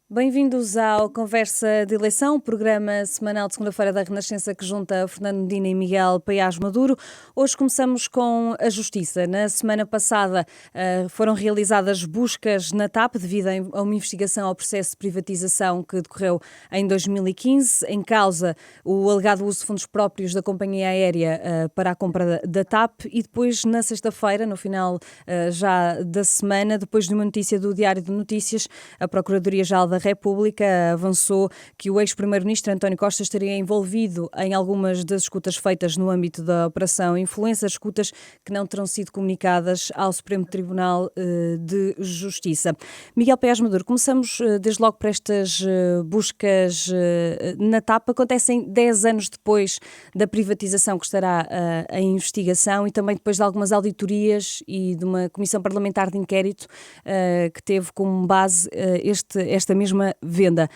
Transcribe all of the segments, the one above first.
Bem-vindos ao Conversa de Eleição, programa semanal de segunda-feira da Renascença que junta Fernando Medina e Miguel Paiás Maduro. Hoje começamos com a Justiça. Na semana passada foram realizadas buscas na TAP devido a uma investigação ao processo de privatização que decorreu em 2015. Em causa o alegado uso de fundos próprios da companhia aérea para a compra da TAP e depois, na sexta-feira, no final já da semana, depois de uma notícia do Diário de Notícias, a Procuradoria-Geral da República avançou que o ex-primeiro-ministro António Costa estaria envolvido em algumas das escutas feitas no âmbito da Operação Influencer, escutas que não terão sido comunicadas ao Supremo Tribunal de Justiça. Miguel Paiás Maduro, começamos desde logo por estas buscas na TAP. Acontecem 10 anos depois da privatização que estará em investigação e também depois de algumas auditorias e de uma comissão parlamentar de inquérito que teve como base esta mesma venda.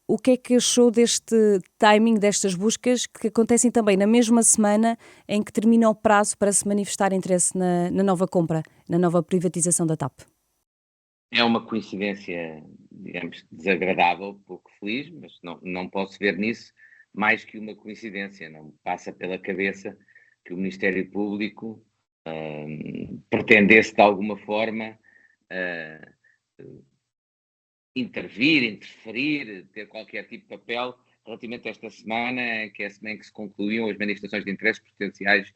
O que é que achou deste timing, destas buscas, que acontecem também na mesma semana em que termina o prazo para se manifestar interesse na nova compra, na nova privatização da TAP? É uma coincidência, digamos, desagradável, pouco feliz, mas não posso ver nisso mais que uma coincidência. Não me passa pela cabeça que o Ministério Público pretendesse de alguma forma interferir, ter qualquer tipo de papel relativamente a esta semana, que é a semana em que se concluíam as manifestações de interesses potenciais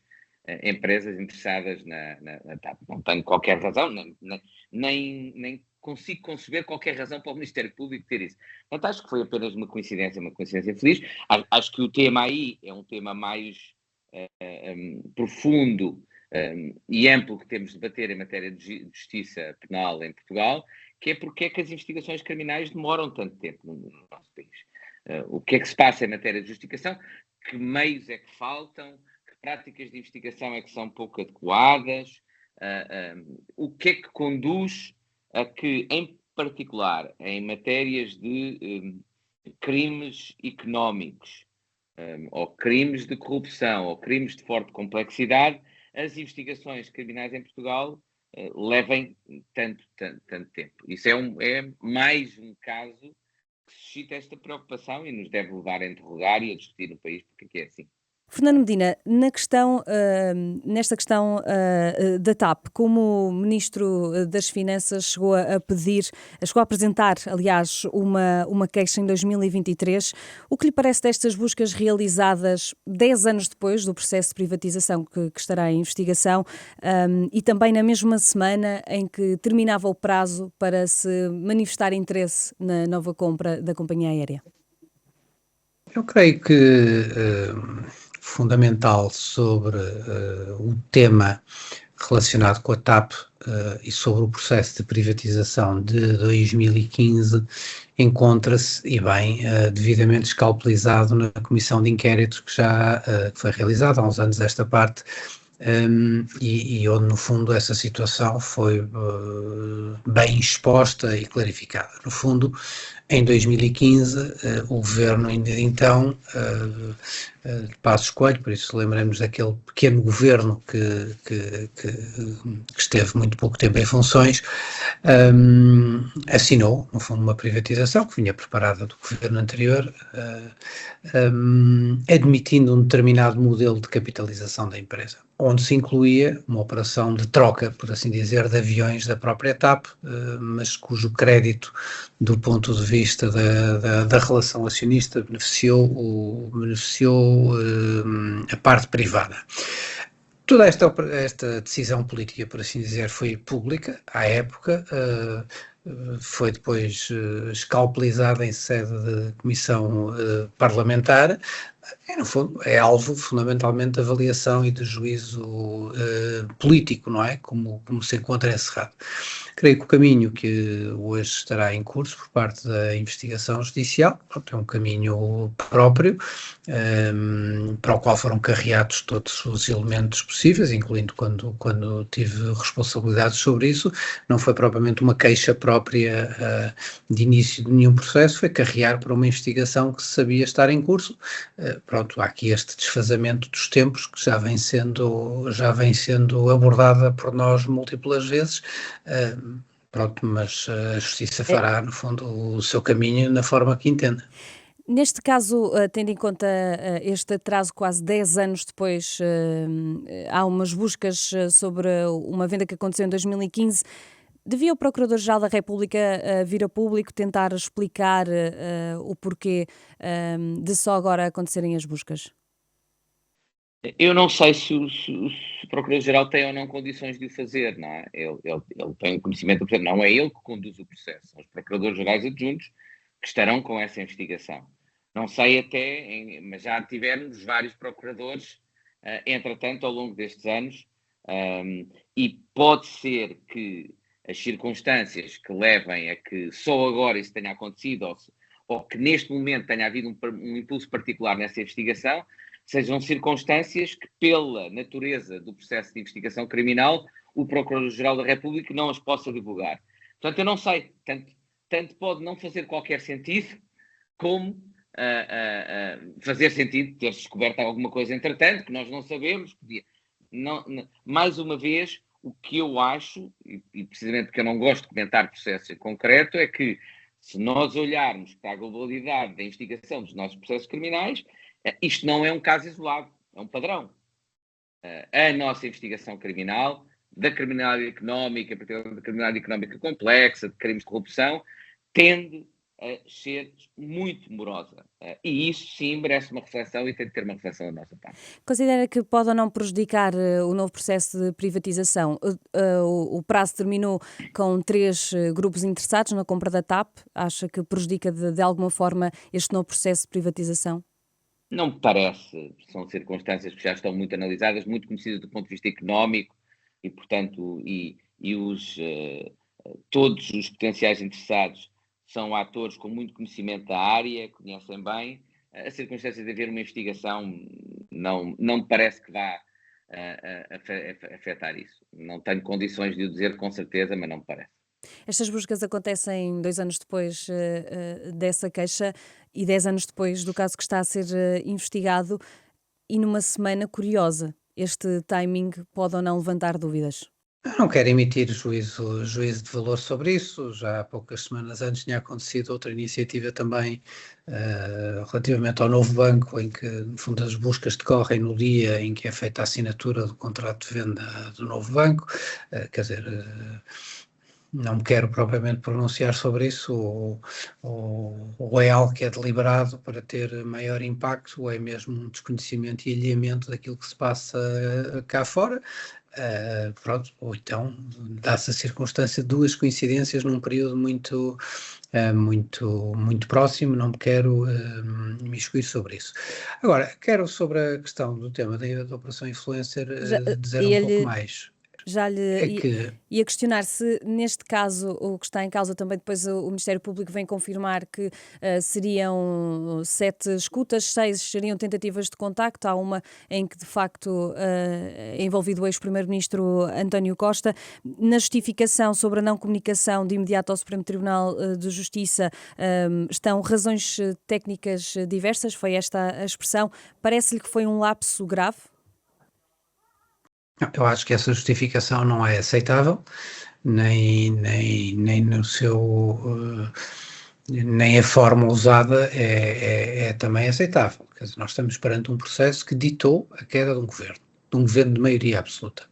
empresas interessadas na TAP. Não tenho qualquer razão, nem consigo conceber qualquer razão para o Ministério Público ter isso. Portanto, acho que foi apenas uma coincidência feliz. Acho que o tema aí é um tema mais profundo e amplo que temos de debater em matéria de justiça penal em Portugal, que é porque é que as investigações criminais demoram tanto tempo no nosso país. O que é que se passa em matéria de justificação? Que meios é que faltam? Que práticas de investigação é que são pouco adequadas? O que é que conduz a que, em particular, em matérias de crimes económicos, ou crimes de corrupção, ou crimes de forte complexidade, as investigações criminais em Portugal levem tanto tempo. Isso é mais um caso que suscita esta preocupação e nos deve levar a interrogar e a discutir no país porque é assim. Fernando Medina, nesta questão da TAP, como o Ministro das Finanças chegou a apresentar, aliás, uma queixa em 2023, o que lhe parece destas buscas realizadas 10 anos depois do processo de privatização que estará em investigação e também na mesma semana em que terminava o prazo para se manifestar interesse na nova compra da companhia aérea? Eu creio que fundamental sobre o tema relacionado com a TAP e sobre o processo de privatização de 2015 encontra-se, e bem, devidamente escalpelizado na comissão de inquéritos que foi realizada há uns anos esta parte, e onde no fundo essa situação foi bem exposta e clarificada. No fundo, em 2015, o governo então, de Passos Coelho, por isso lembramos daquele pequeno governo que esteve muito pouco tempo em funções, assinou, no fundo, uma privatização que vinha preparada do governo anterior, admitindo um determinado modelo de capitalização da empresa, onde se incluía uma operação de troca, por assim dizer, de aviões da própria TAP, mas cujo crédito, do ponto de vista da relação acionista, beneficiou a parte privada. Toda esta decisão política, por assim dizer, foi pública à época, foi depois escalpelizada em sede de comissão parlamentar, e no fundo é alvo fundamentalmente de avaliação e de juízo político, não é? Como se encontra encerrado. Creio que o caminho que hoje estará em curso por parte da investigação judicial é um caminho próprio, para o qual foram carreados todos os elementos possíveis, incluindo quando tive responsabilidades sobre isso. Não foi propriamente uma queixa própria de início de nenhum processo, foi carrear para uma investigação que se sabia estar em curso. Pronto, há aqui este desfazamento dos tempos que já vem sendo abordada por nós múltiplas vezes. Pronto, mas a Justiça fará, no fundo, o seu caminho na forma que entende. Neste caso, tendo em conta este atraso, quase 10 anos depois, há umas buscas sobre uma venda que aconteceu em 2015. Devia o Procurador-Geral da República vir a público tentar explicar o porquê de só agora acontecerem as buscas? Eu não sei se o Procurador-Geral tem ou não condições de o fazer, não é? Ele tem conhecimento do processo, não é ele que conduz o processo, são os Procuradores-Gerais adjuntos que estarão com essa investigação. Não sei até, mas já tivemos vários procuradores, entretanto, ao longo destes anos, e pode ser que as circunstâncias que levem a que só agora isso tenha acontecido, ou que neste momento tenha havido um impulso particular nessa investigação, sejam circunstâncias que, pela natureza do processo de investigação criminal, o Procurador-Geral da República não as possa divulgar. Portanto, eu não sei, tanto pode não fazer qualquer sentido, como fazer sentido ter-se descoberto alguma coisa entretanto, que nós não sabemos. Mais uma vez, o que eu acho, e precisamente porque eu não gosto de comentar processos em concreto, é que se nós olharmos para a globalidade da investigação dos nossos processos criminais, isto não é um caso isolado, é um padrão. A nossa investigação criminal, da criminalidade económica, particularmente da criminalidade económica complexa, de crimes de corrupção, tende a ser muito morosa. E isso sim merece uma reflexão e tem de ter uma reflexão da nossa parte. Considera que pode ou não prejudicar o novo processo de privatização? O prazo terminou com 3 grupos interessados na compra da TAP. Acha que prejudica de alguma forma este novo processo de privatização? Não me parece, são circunstâncias que já estão muito analisadas, muito conhecidas do ponto de vista económico e, portanto, todos os potenciais interessados são atores com muito conhecimento da área, conhecem bem. A circunstância de haver uma investigação não me parece que vá afetar isso. Não tenho condições de o dizer com certeza, mas não me parece. Estas buscas acontecem 2 anos depois dessa queixa e 10 anos depois do caso que está a ser investigado e numa semana curiosa. Este timing pode ou não levantar dúvidas? Eu não quero emitir juízo de valor sobre isso. Já há poucas semanas antes tinha acontecido outra iniciativa também relativamente ao novo banco, em que, no fundo, as buscas decorrem no dia em que é feita a assinatura do contrato de venda do novo banco. Quer dizer, não me quero propriamente pronunciar sobre isso, ou é algo que é deliberado para ter maior impacto, ou é mesmo um desconhecimento e alheamento daquilo que se passa cá fora. Pronto, ou então dá-se a circunstância de 2 coincidências num período muito próximo. Não me quero imiscuir sobre isso. Agora, quero sobre a questão do tema da Operação Influencer dizer um pouco mais. Já lhe ia questionar se, neste caso, o que está em causa também, depois o Ministério Público vem confirmar que seriam 7 escutas, 6 seriam tentativas de contacto. Há uma em que, de facto, é envolvido o ex-primeiro-ministro António Costa. Na justificação sobre a não comunicação de imediato ao Supremo Tribunal de Justiça estão razões técnicas diversas, foi esta a expressão. Parece-lhe que foi um lapso grave? Eu acho que essa justificação não é aceitável, nem no seu, nem a forma usada é também aceitável. Quer dizer, nós estamos perante um processo que ditou a queda de um governo de maioria absoluta.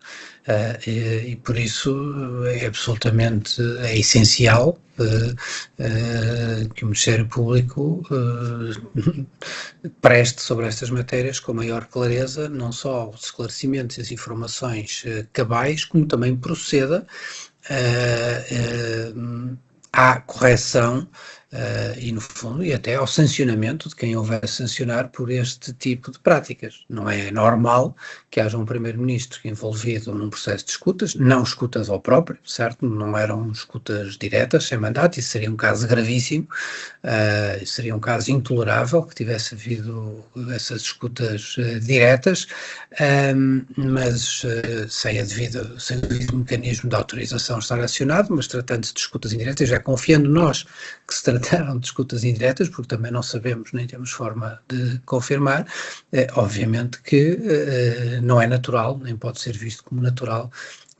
E por isso é essencial que o Ministério Público preste sobre estas matérias com maior clareza, não só os esclarecimentos e as informações cabais, como também proceda à correção e, no fundo, e até ao sancionamento de quem houver a sancionar por este tipo de práticas. Não é normal que haja um primeiro-ministro envolvido num processo de escutas, não escutas ao próprio, certo? Não eram escutas diretas, sem mandato. Isso seria um caso gravíssimo, seria um caso intolerável que tivesse havido essas escutas diretas, mas sem o devido mecanismo de autorização estar acionado, mas tratando-se de escutas indiretas, já confiando nós que se trataram de escutas indiretas, porque também não sabemos nem temos forma de confirmar, obviamente que não é natural, nem pode ser visto como natural,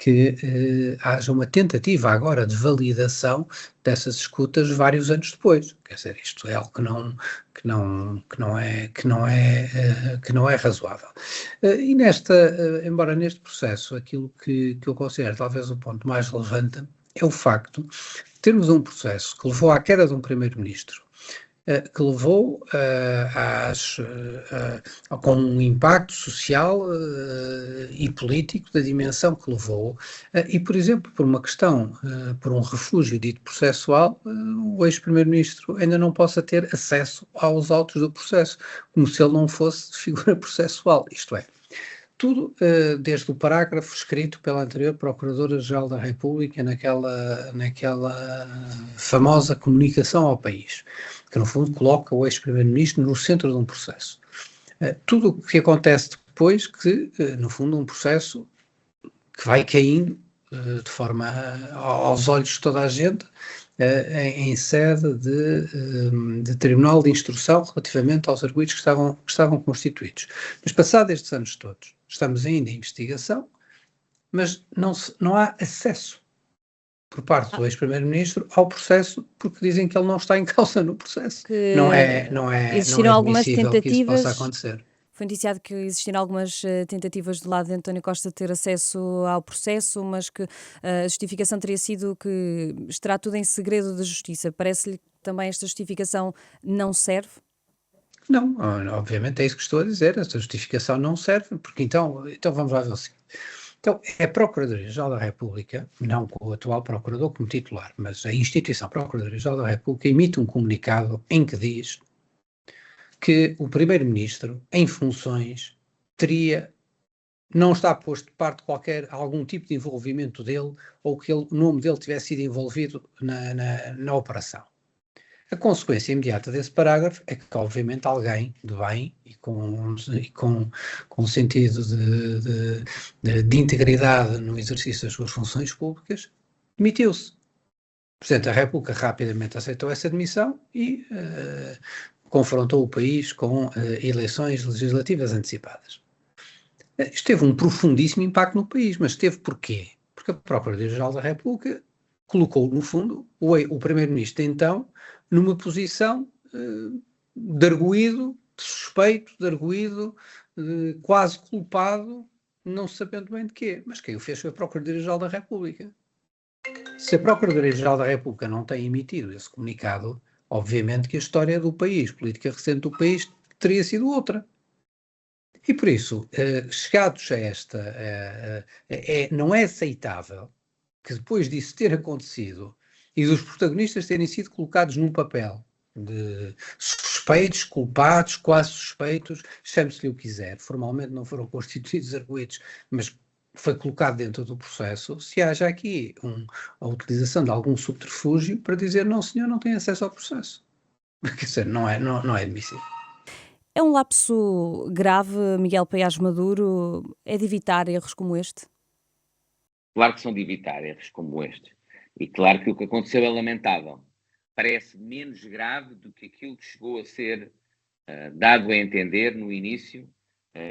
que haja uma tentativa agora de validação dessas escutas vários anos depois. Quer dizer, isto é algo que não é razoável. E embora neste processo aquilo que eu considero talvez o ponto mais relevante é o facto de termos um processo que levou à queda de um primeiro-ministro, que levou com um impacto social e político da dimensão que levou, e, por exemplo, por uma questão, por um refúgio dito processual, o ex-primeiro-ministro ainda não possa ter acesso aos autos do processo, como se ele não fosse figura processual, isto é. Tudo desde o parágrafo escrito pela anterior Procuradora-Geral da República naquela famosa comunicação ao país, que no fundo coloca o ex-primeiro-ministro no centro de um processo. Tudo o que acontece depois, que no fundo um processo que vai caindo de forma aos olhos de toda a gente, em sede de tribunal de instrução relativamente aos arguidos que estavam constituídos. Mas passados estes anos todos, estamos ainda em investigação, mas não há acesso por parte do ex-primeiro-ministro ao processo, porque dizem que ele não está em causa no processo. Não é existiram algumas admissível que isso tentativas. possa acontecer. Foi noticiado que existiram algumas tentativas do lado de António Costa de ter acesso ao processo, mas que a justificação teria sido que estará tudo em segredo da Justiça. Parece-lhe que também esta justificação não serve? Não, obviamente é isso que estou a dizer, esta justificação não serve, porque então vamos lá ver o seguinte. Então, é a Procuradoria-Geral da República, não com o atual Procurador como titular, mas a instituição Procuradoria-Geral da República emite um comunicado em que diz que o Primeiro-Ministro, em funções, não está posto de parte algum tipo de envolvimento dele ou que o nome dele tivesse sido envolvido na operação. A consequência imediata desse parágrafo é que, obviamente, alguém de bem e com sentido de integridade no exercício das suas funções públicas, demitiu-se. O Presidente da República rapidamente aceitou essa demissão e confrontou o país com eleições legislativas antecipadas. Isto teve um profundíssimo impacto no país, mas teve porquê? Porque a Procuradoria-Geral da República colocou, no fundo, o Primeiro-Ministro, então, numa posição de arguido, de suspeito, de arguido, quase culpado, não sabendo bem de quê. Mas quem o fez foi a Procuradoria-Geral da República. Se a Procuradoria-Geral da República não tem emitido esse comunicado, obviamente que a história do país, política recente do país, teria sido outra. E por isso, chegados a não é aceitável que depois disso ter acontecido e dos protagonistas terem sido colocados num papel de suspeitos, culpados, quase suspeitos, chame-se-lhe o que quiser, formalmente não foram constituídos arguidos, mas foi colocado dentro do processo, se haja aqui a utilização de algum subterfúgio para dizer não senhor, não tem acesso ao processo. Quer dizer, não é admissível. É um lapso grave, Miguel Paiás Maduro? É de evitar erros como este? Claro que são de evitar erros como este. E claro que o que aconteceu é lamentável. Parece menos grave do que aquilo que chegou a ser dado a entender no início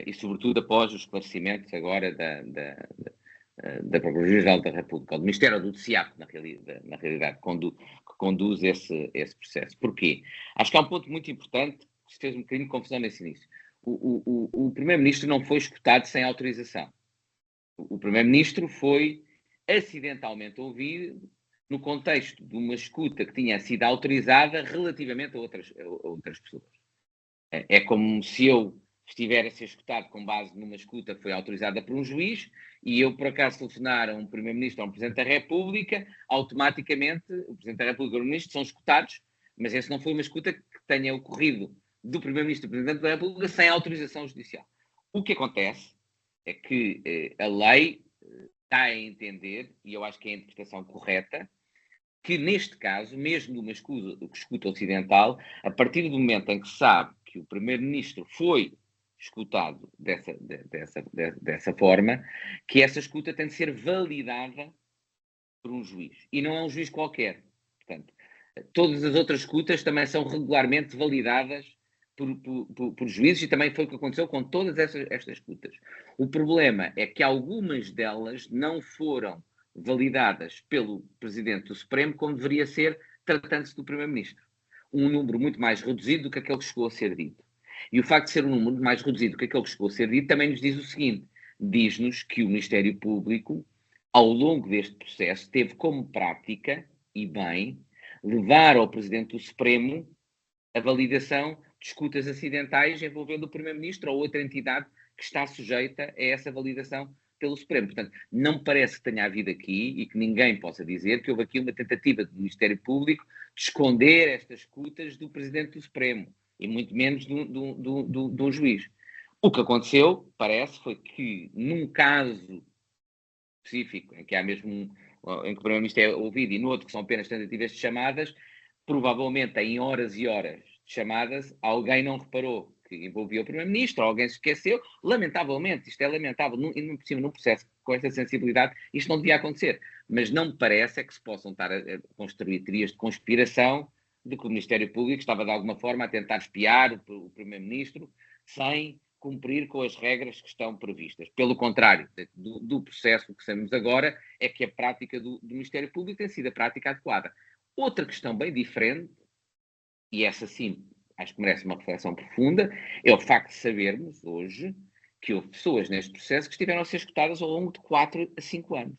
e sobretudo após os esclarecimentos agora da Procuradoria-Geral da República, do Ministério do DCIAP, na realidade, que conduz esse processo. Porquê? Acho que há um ponto muito importante que se fez um bocadinho de confusão nesse início. O Primeiro-Ministro não foi escutado sem autorização. O Primeiro-Ministro foi acidentalmente ouvido no contexto de uma escuta que tinha sido autorizada relativamente a outras pessoas. É como se eu estiver a ser escutado com base numa escuta que foi autorizada por um juiz e eu, por acaso, telefonar a um Primeiro-Ministro ou a um Presidente da República, automaticamente o Presidente da República e o Ministro são escutados, mas essa não foi uma escuta que tenha ocorrido do Primeiro-Ministro e do Presidente da República sem autorização judicial. O que acontece é que a lei dá a entender, e eu acho que é a interpretação correta, que neste caso, mesmo numa escuta ocidental, a partir do momento em que se sabe que o Primeiro-Ministro foi escutado dessa forma, que essa escuta tem de ser validada por um juiz. E não é um juiz qualquer. Portanto, todas as outras escutas também são regularmente validadas por juízes, e também foi o que aconteceu com todas estas escutas. O problema é que algumas delas não foram validadas pelo Presidente do Supremo como deveria ser, tratando-se do Primeiro-Ministro. Um número muito mais reduzido do que aquele que chegou a ser dito. E o facto de ser um número mais reduzido do que aquele que chegou a ser dito também nos diz o seguinte: diz-nos que o Ministério Público, ao longo deste processo, teve como prática, e bem, levar ao Presidente do Supremo a validação de escutas acidentais envolvendo o Primeiro-Ministro ou outra entidade que está sujeita a essa validação pelo Supremo. Portanto, não parece que tenha havido aqui, e que ninguém possa dizer, que houve aqui uma tentativa do Ministério Público de esconder estas escutas do Presidente do Supremo, e muito menos de um juiz. O que aconteceu, parece, foi que num caso específico, em que há mesmo em que o Primeiro-Ministro é ouvido, e no outro que são apenas tentativas de chamadas, provavelmente em horas e horas de chamadas, alguém não reparou que envolvia o Primeiro-Ministro, alguém se esqueceu. Lamentavelmente, isto é lamentável, num processo com esta sensibilidade, isto não devia acontecer. Mas não me parece é que se possam estar a construir teorias de conspiração de que o Ministério Público estava de alguma forma a tentar espiar o Primeiro-Ministro sem cumprir com as regras que estão previstas. Pelo contrário, do processo que sabemos agora é que a prática do Ministério Público tem sido a prática adequada. Outra questão bem diferente, e essa sim acho que merece uma reflexão profunda, é o facto de sabermos hoje que houve pessoas neste processo que estiveram a ser escutadas ao longo de 4 a 5 anos.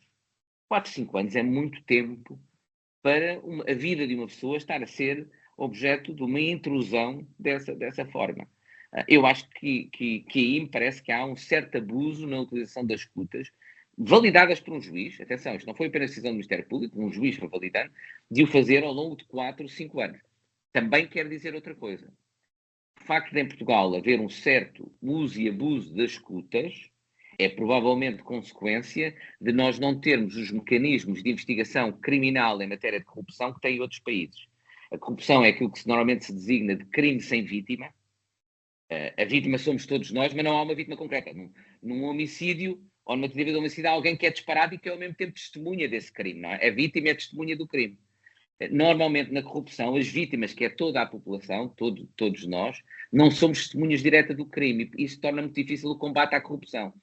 4 a 5 anos é muito tempo para a vida de uma pessoa estar a ser objeto de uma intrusão dessa forma. Eu acho que aí me parece que há um certo abuso na utilização das escutas, validadas por um juiz. Atenção, isto não foi apenas decisão do Ministério Público, um juiz foi validando, de o fazer ao longo de 4 ou 5 anos. Também quer dizer outra coisa. O facto de em Portugal haver um certo uso e abuso das escutas é provavelmente consequência de nós não termos os mecanismos de investigação criminal em matéria de corrupção que têm outros países. A corrupção é aquilo que normalmente se designa de crime sem vítima. A vítima somos todos nós, mas não há uma vítima concreta. Num homicídio ou numa tentativa de homicídio há alguém que é disparado e que é ao mesmo tempo testemunha desse crime. Não é? A vítima é testemunha do crime. Normalmente na corrupção, as vítimas, que é toda a população, todos nós, não somos testemunhas diretas do crime, e isso torna muito difícil o combate à corrupção.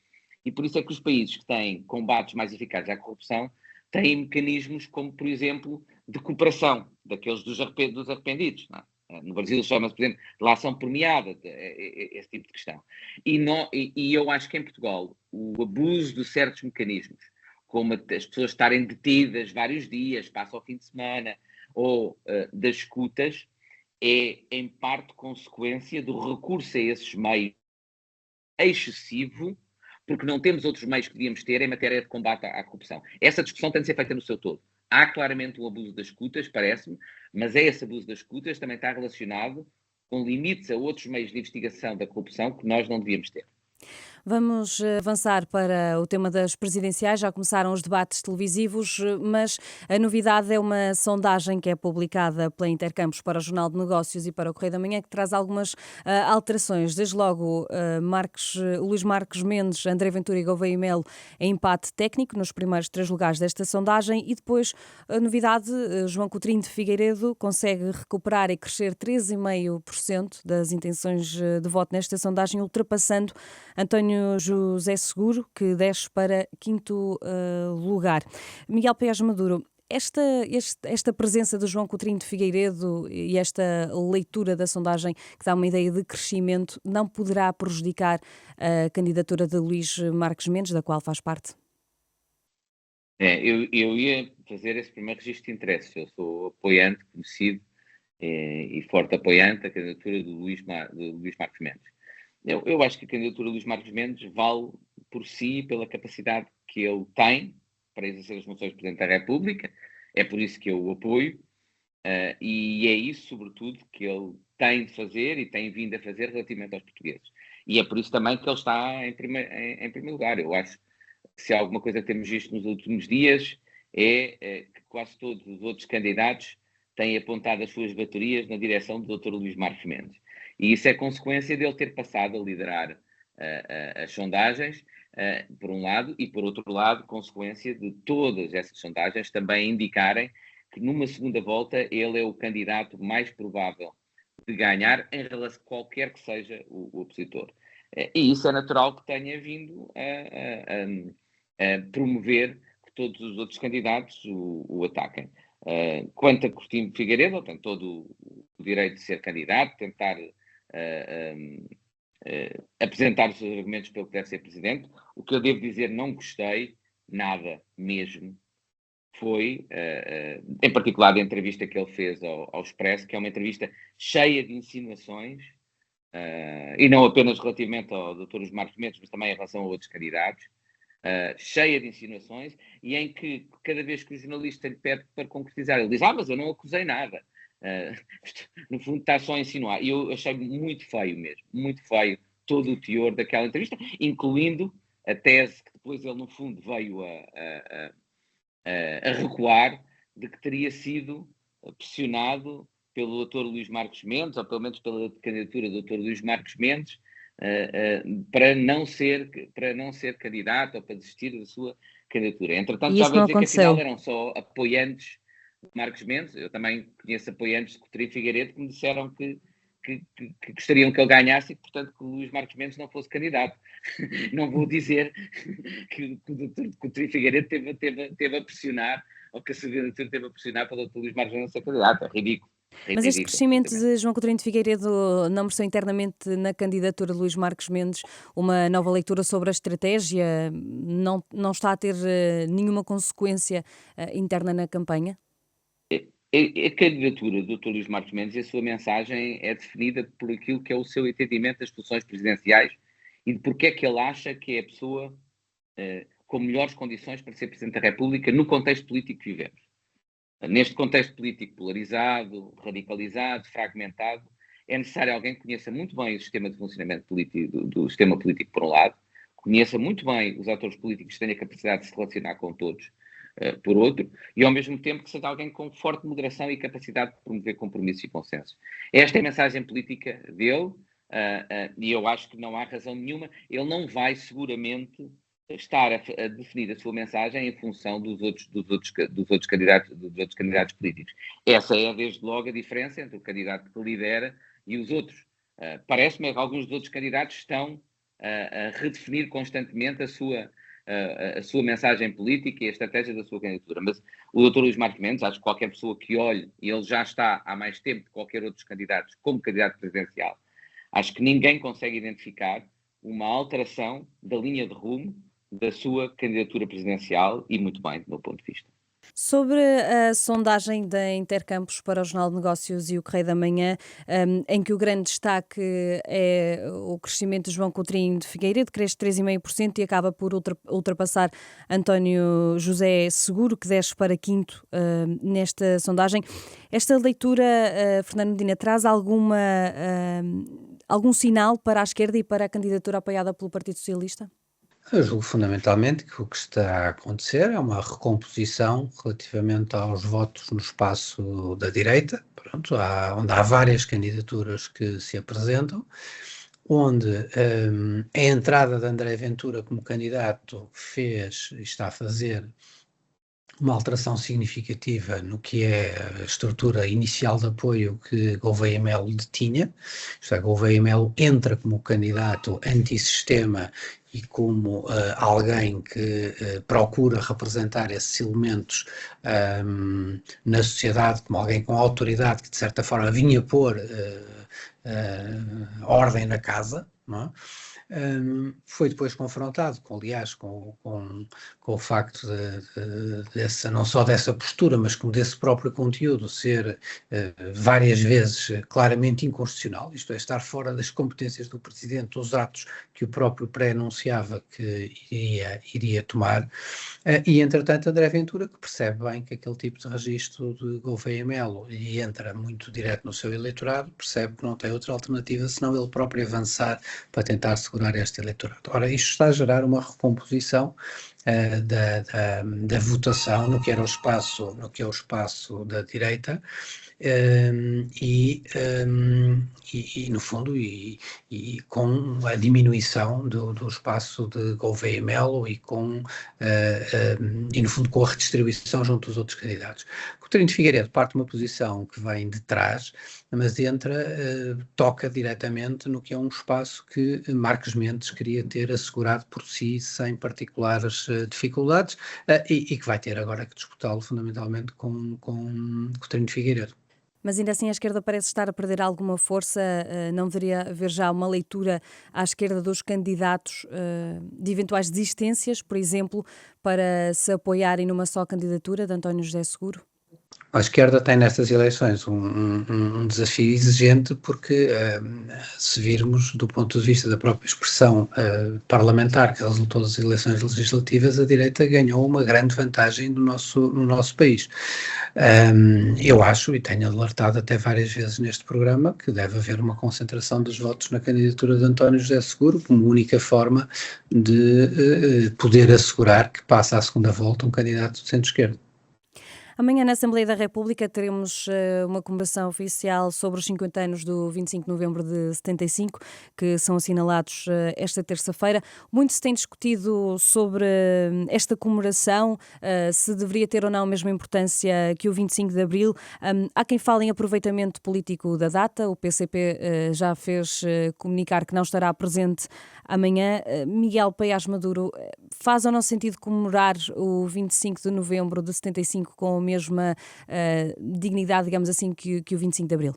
E por isso é que os países que têm combates mais eficazes à corrupção têm mecanismos como, por exemplo, de cooperação, daqueles dos arrependidos. Não é? No Brasil chama-se, por exemplo, relação premiada, esse tipo de questão. E eu acho que em Portugal o abuso de certos mecanismos, como as pessoas estarem detidas vários dias, passam ao fim de semana, ou das escutas, é em parte consequência do recurso a esses meios excessivo, porque não temos outros meios que devíamos ter em matéria de combate à corrupção. Essa discussão tem de ser feita no seu todo. Há claramente um abuso das escutas, parece-me, mas esse abuso das escutas também está relacionado com limites a outros meios de investigação da corrupção que nós não devíamos ter. Vamos avançar para o tema das presidenciais. Já começaram os debates televisivos, mas a novidade é uma sondagem que é publicada pela Intercampos para o Jornal de Negócios e para o Correio da Manhã, que traz algumas alterações. Desde logo, Luís Marques Mendes, André Ventura e Gouveia e Melo em empate técnico nos primeiros 3 lugares desta sondagem, e depois a novidade, João Coutinho de Figueiredo consegue recuperar e crescer 13,5% das intenções de voto nesta sondagem, ultrapassando António José Seguro, que desce para 5º lugar. Miguel Paes Maduro, esta presença de João Coutinho de Figueiredo e esta leitura da sondagem que dá uma ideia de crescimento não poderá prejudicar a candidatura de Luís Marques Mendes, da qual faz parte? Eu ia fazer esse primeiro registro de interesse. Eu sou apoiante, conhecido e forte apoiante da candidatura de Luís Marques Mendes. Eu acho que a candidatura de Luís Marques Mendes vale por si, pela capacidade que ele tem para exercer as funções de Presidente da República. É por isso que eu o apoio, e é isso, sobretudo, que ele tem de fazer e tem vindo a fazer relativamente aos portugueses. E é por isso também que ele está em primeiro lugar. Eu acho que se há alguma coisa que temos visto nos últimos dias é que quase todos os outros candidatos têm apontado as suas baterias na direção do Dr. Luís Marques Mendes. E isso é consequência dele ter passado a liderar as sondagens, por um lado, e por outro lado, consequência de todas essas sondagens também indicarem que numa segunda volta ele é o candidato mais provável de ganhar em relação a qualquer que seja o opositor. E isso é natural que tenha vindo a promover que todos os outros candidatos o ataquem. Quanto a Coutinho Figueiredo, tem todo o direito de ser candidato, tentar apresentar os seus argumentos pelo que deve ser presidente. O que eu devo dizer, não gostei nada mesmo, foi, em particular, da entrevista que ele fez ao Expresso, que é uma entrevista cheia de insinuações, e não apenas relativamente ao Dr. Luís Marques Mendes, mas também em relação a outros candidatos, cheia de insinuações, e em que cada vez que o jornalista lhe pede para concretizar, ele diz, mas eu não acusei nada. No fundo está só a insinuar. E eu achei muito feio mesmo, muito feio todo o teor daquela entrevista, incluindo a tese que depois ele no fundo veio a recuar, de que teria sido pressionado pelo Dr. Luís Marques Mendes, ou pelo menos pela candidatura do Dr. Luís Marques Mendes, para não ser candidato ou para desistir da sua candidatura. Entretanto, já veio dizer que afinal eram só apoiantes de Marques Mendes. Eu também conheço apoiantes de Coutinho Figueiredo que me disseram que gostariam que ele ganhasse e, portanto, que o Luís Marques Mendes não fosse candidato. Não vou dizer que o Dr. Coutinho Figueiredo teve a pressionar, ou que a sua candidatura teve a pressionar para o Dr. Luís Marques Mendes ser candidato. É ridículo. Mas este crescimento de João Coutinho de Figueiredo não mereceu internamente na candidatura de Luís Marques Mendes uma nova leitura sobre a estratégia? Não está a ter nenhuma consequência interna na campanha? A candidatura do Dr. Luís Marques Mendes e a sua mensagem é definida por aquilo que é o seu entendimento das funções presidenciais e de porque é que ele acha que é a pessoa com melhores condições para ser Presidente da República no contexto político que vivemos. Neste contexto político polarizado, radicalizado, fragmentado, é necessário alguém que conheça muito bem o sistema de funcionamento político, do sistema político por um lado, conheça muito bem os atores políticos, tenha capacidade de se relacionar com todos, por outro, e ao mesmo tempo que seja alguém com forte moderação e capacidade de promover compromissos e consensos. Esta é a mensagem política dele, e eu acho que não há razão nenhuma. Ele não vai seguramente estar a definir a sua mensagem em função dos outros candidatos políticos. Essa é, desde logo, a diferença entre o candidato que lidera e os outros. Parece-me que alguns dos outros candidatos estão a redefinir constantemente a sua mensagem política e a estratégia da sua candidatura. Mas o Dr. Luís Marques Mendes, acho que qualquer pessoa que olhe, e ele já está há mais tempo que qualquer outro candidato como candidato presidencial, acho que ninguém consegue identificar uma alteração da linha de rumo da sua candidatura presidencial, e muito bem, do meu ponto de vista. Sobre a sondagem da Intercampos para o Jornal de Negócios e o Correio da Manhã, em que o grande destaque é o crescimento de João Coutinho de Figueiredo, cresce 3,5% e acaba por ultrapassar António José Seguro, que desce para quinto nesta sondagem. Esta leitura, Fernando Medina, traz algum sinal para a esquerda e para a candidatura apoiada pelo Partido Socialista? Eu julgo fundamentalmente que o que está a acontecer é uma recomposição relativamente aos votos no espaço da direita, pronto, onde há várias candidaturas que se apresentam, onde a entrada de André Ventura como candidato fez e está a fazer uma alteração significativa no que é a estrutura inicial de apoio que Gouveia Melo detinha. Isto é, Gouveia Melo entra como candidato antissistema e como alguém que procura representar esses elementos na sociedade, como alguém com autoridade que de certa forma vinha pôr ordem na casa, não é? Foi depois confrontado, aliás, com o facto não só dessa postura, mas como desse próprio conteúdo ser várias vezes claramente inconstitucional, isto é, estar fora das competências do Presidente, os atos que o próprio pré-anunciava que iria tomar, e entretanto André Ventura, que percebe bem que aquele tipo de registro de Gouveia Melo e entra muito direto no seu eleitorado, percebe que não tem outra alternativa senão ele próprio avançar para tentar segurar este eleitorado. Ora, isto está a gerar uma recomposição da votação no que é o espaço da direita, e no fundo com a diminuição do espaço de Gouveia Melo e no fundo com a redistribuição junto dos outros candidatos. Coutinho de Figueiredo parte de uma posição que vem de trás mas toca diretamente no que é um espaço que Marques Mendes queria ter assegurado por si, sem particulares dificuldades, e que vai ter agora que disputá-lo fundamentalmente com Coutinho de Figueiredo. Mas ainda assim a esquerda parece estar a perder alguma força. Não deveria haver já uma leitura à esquerda dos candidatos de eventuais desistências, por exemplo, para se apoiarem numa só candidatura de António José Seguro? A esquerda tem nestas eleições um desafio exigente porque, se virmos do ponto de vista da própria expressão parlamentar que resultou das eleições legislativas, a direita ganhou uma grande vantagem no nosso país. Eu acho, e tenho alertado até várias vezes neste programa, que deve haver uma concentração dos votos na candidatura de António José Seguro como única forma de poder assegurar que passa à segunda volta um candidato de centro-esquerda. Amanhã, na Assembleia da República, teremos uma comemoração oficial sobre os 50 anos do 25 de novembro de 75, que são assinalados esta terça-feira. Muito se tem discutido sobre esta comemoração, se deveria ter ou não a mesma importância que o 25 de abril. Há quem fale em aproveitamento político da data. O PCP já fez comunicar que não estará presente amanhã. Miguel Paiás Maduro, faz ou não sentido comemorar o 25 de novembro de 75 com a mesma dignidade, digamos assim, que o 25 de abril?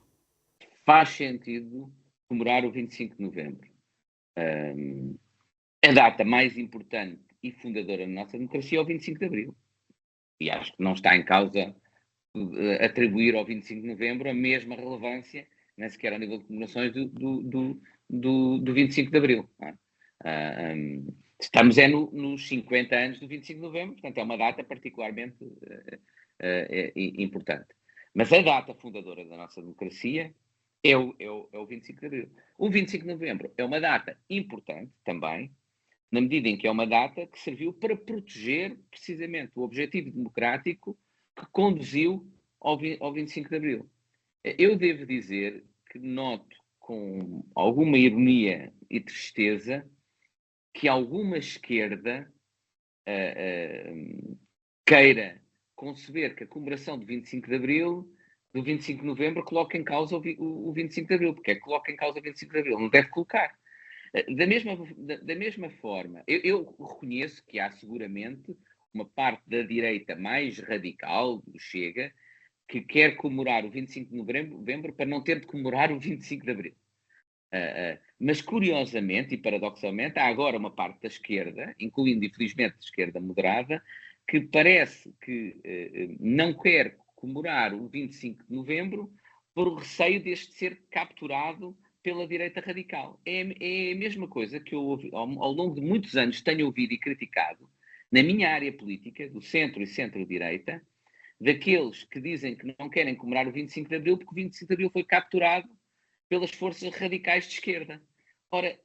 Faz sentido comemorar o 25 de novembro. A data mais importante e fundadora da nossa democracia é o 25 de abril. E acho que não está em causa atribuir ao 25 de novembro a mesma relevância, nem sequer ao nível de comemorações do 25 de abril. Estamos nos 50 anos do 25 de novembro, portanto é uma data particularmente importante. Mas a data fundadora da nossa democracia é o 25 de abril. O 25 de novembro é uma data importante também, na medida em que é uma data que serviu para proteger precisamente o objetivo democrático que conduziu ao 25 de abril. Eu devo dizer que noto com alguma ironia e tristeza que alguma esquerda queira conceber que a comemoração do 25 de abril, do 25 de novembro, coloca em causa o 25 de abril, porque é que coloca em causa o 25 de abril, não deve colocar. Da mesma forma, eu reconheço que há seguramente uma parte da direita mais radical, do Chega, que quer comemorar o 25 de novembro para não ter de comemorar o 25 de abril. Mas, curiosamente e paradoxalmente, há agora uma parte da esquerda, incluindo, infelizmente, a esquerda moderada, que parece que não quer comemorar o 25 de novembro por o receio deste ser capturado pela direita radical. É a mesma coisa que eu, ao longo de muitos anos, tenho ouvido e criticado na minha área política, do centro e centro-direita, daqueles que dizem que não querem comemorar o 25 de abril porque o 25 de abril foi capturado pelas forças radicais de esquerda. Ora,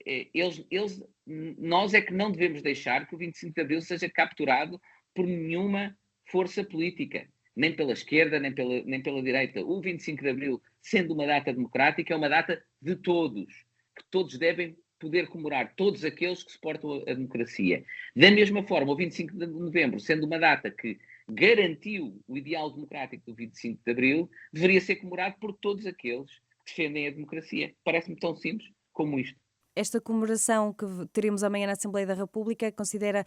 nós é que não devemos deixar que o 25 de abril seja capturado por nenhuma força política, nem pela esquerda, nem pela direita. O 25 de abril, sendo uma data democrática, é uma data de todos, que todos devem poder comemorar, todos aqueles que suportam a democracia. Da mesma forma, o 25 de novembro, sendo uma data que garantiu o ideal democrático do 25 de abril, deveria ser comemorado por todos aqueles que defendem a democracia. Parece-me tão simples como isto. Esta comemoração que teremos amanhã na Assembleia da República, considera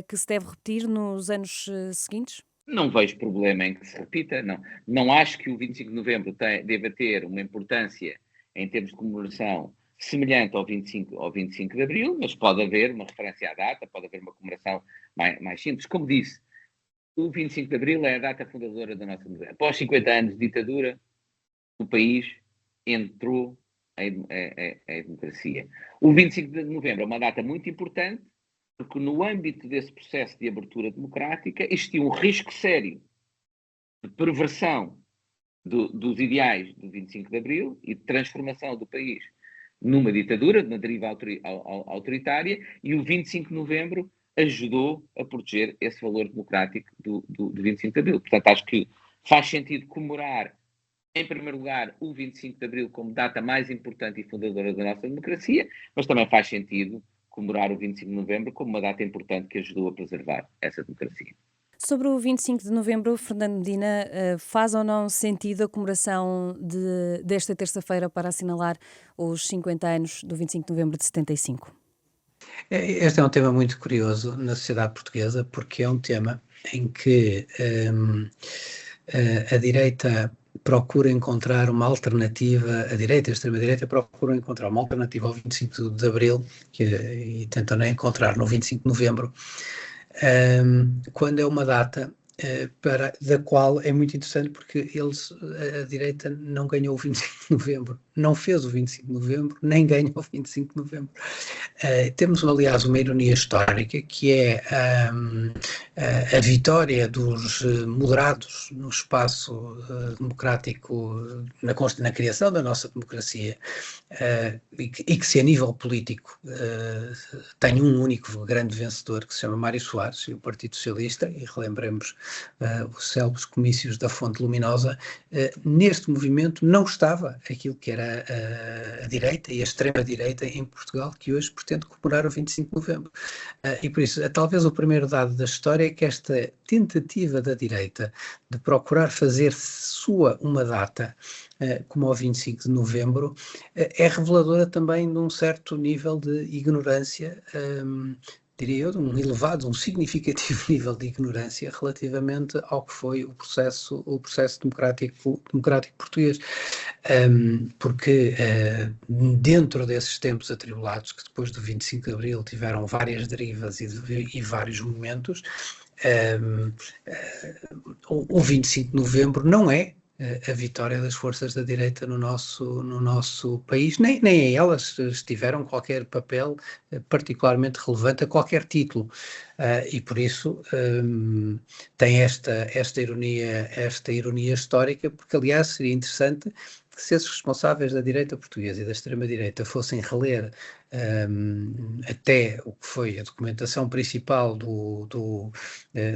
que se deve repetir nos anos seguintes? Não vejo problema em que se repita, não. Não acho que o 25 de novembro deva ter uma importância em termos de comemoração semelhante ao 25 de abril, mas pode haver uma referência à data, pode haver uma comemoração mais simples. Como disse, o 25 de abril é a data fundadora da nossa democracia. Após 50 anos de ditadura, o país entrou em democracia. O 25 de novembro é uma data muito importante, porque no âmbito desse processo de abertura democrática existiu um risco sério de perversão dos ideais do 25 de abril e de transformação do país numa ditadura, numa deriva autoritária, e o 25 de novembro ajudou a proteger esse valor democrático do 25 de abril. Portanto, acho que faz sentido comemorar, em primeiro lugar, o 25 de abril como data mais importante e fundadora da nossa democracia, mas também faz sentido comemorar o 25 de novembro como uma data importante que ajudou a preservar essa democracia. Sobre o 25 de novembro, Fernando Medina, faz ou não sentido a comemoração desta terça-feira para assinalar os 50 anos do 25 de novembro de 75? Este é um tema muito curioso na sociedade portuguesa, porque é um tema em que a direita procura encontrar uma alternativa, a direita e a extrema-direita procuram encontrar uma alternativa ao 25 de Abril, e tentam não encontrar no 25 de Novembro, quando é uma data da qual é muito interessante, porque a direita não ganhou o 25 de Novembro, não fez o 25 de Novembro, nem ganhou o 25 de Novembro. Temos, aliás, uma ironia histórica, que é a vitória dos moderados no espaço democrático, na criação da nossa democracia, e que se a nível político tem um único grande vencedor, que se chama Mário Soares e o Partido Socialista, e relembremos os célebres comícios da Fonte Luminosa. Neste movimento não estava aquilo que era a direita e a extrema-direita em Portugal, que hoje pretende comemorar o 25 de novembro. E por isso, talvez o primeiro dado da história é que esta tentativa da direita de procurar fazer sua uma data como ao 25 de novembro é reveladora também de um certo nível de ignorância, diria eu, de um elevado, um significativo nível de ignorância relativamente ao que foi o processo democrático português. Porque dentro desses tempos atribulados, que depois do 25 de Abril tiveram várias derivas e vários momentos, o 25 de Novembro não é a vitória das forças da direita no nosso país, nem elas tiveram qualquer papel particularmente relevante a qualquer título, e por isso tem esta ironia histórica, porque aliás seria interessante que, se esses responsáveis da direita portuguesa e da extrema-direita fossem reler até o que foi a documentação principal do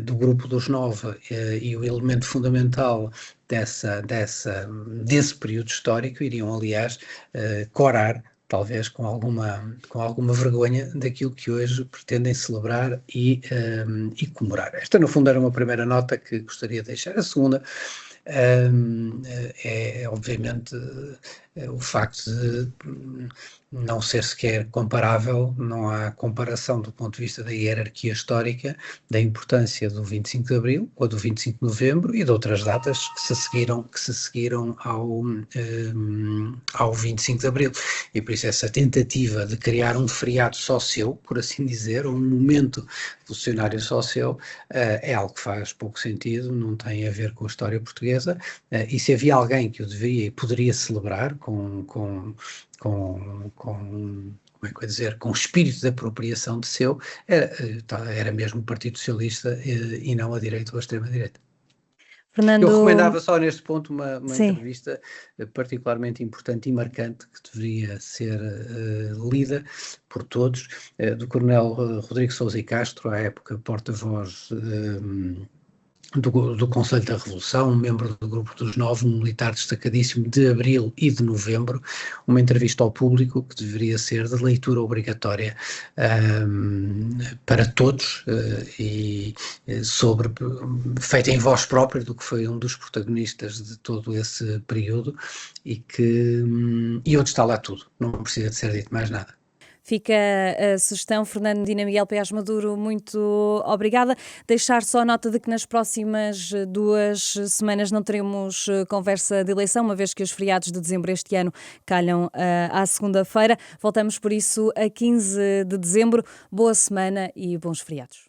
Grupo dos Nove, e o elemento fundamental desse período histórico, iriam aliás corar, talvez com alguma vergonha, daquilo que hoje pretendem celebrar e comemorar. Esta, no fundo, era uma primeira nota que gostaria de deixar. A segunda é obviamente o facto de não ser sequer comparável, não há comparação do ponto de vista da hierarquia histórica, da importância do 25 de Abril ou do 25 de Novembro e de outras datas que se seguiram ao 25 de Abril. E por isso essa tentativa de criar um feriado só seu, por assim dizer, um momento revolucionário só seu, é algo que faz pouco sentido, não tem a ver com a história portuguesa, e se havia alguém que o deveria e poderia celebrar com como é que eu ia dizer, com espírito de apropriação de seu, era mesmo o Partido Socialista, e não a direita ou a extrema-direita. Fernando... Eu recomendava só neste ponto uma entrevista particularmente importante e marcante, que deveria ser lida por todos, do Coronel Rodrigo Sousa e Castro, à época porta-voz do Conselho da Revolução, um membro do Grupo dos Nove, um militar destacadíssimo de Abril e de Novembro, uma entrevista ao público que deveria ser de leitura obrigatória para todos, e feita em voz própria do que foi um dos protagonistas de todo esse período, e onde está lá tudo, não precisa de ser dito mais nada. Fica a sugestão. Fernando Medina, Miguel Paiás Maduro, muito obrigada. Deixar só nota de que nas próximas 2 semanas não teremos conversa de eleição, uma vez que os feriados de dezembro este ano calham à segunda-feira. Voltamos, por isso, a 15 de dezembro. Boa semana e bons feriados.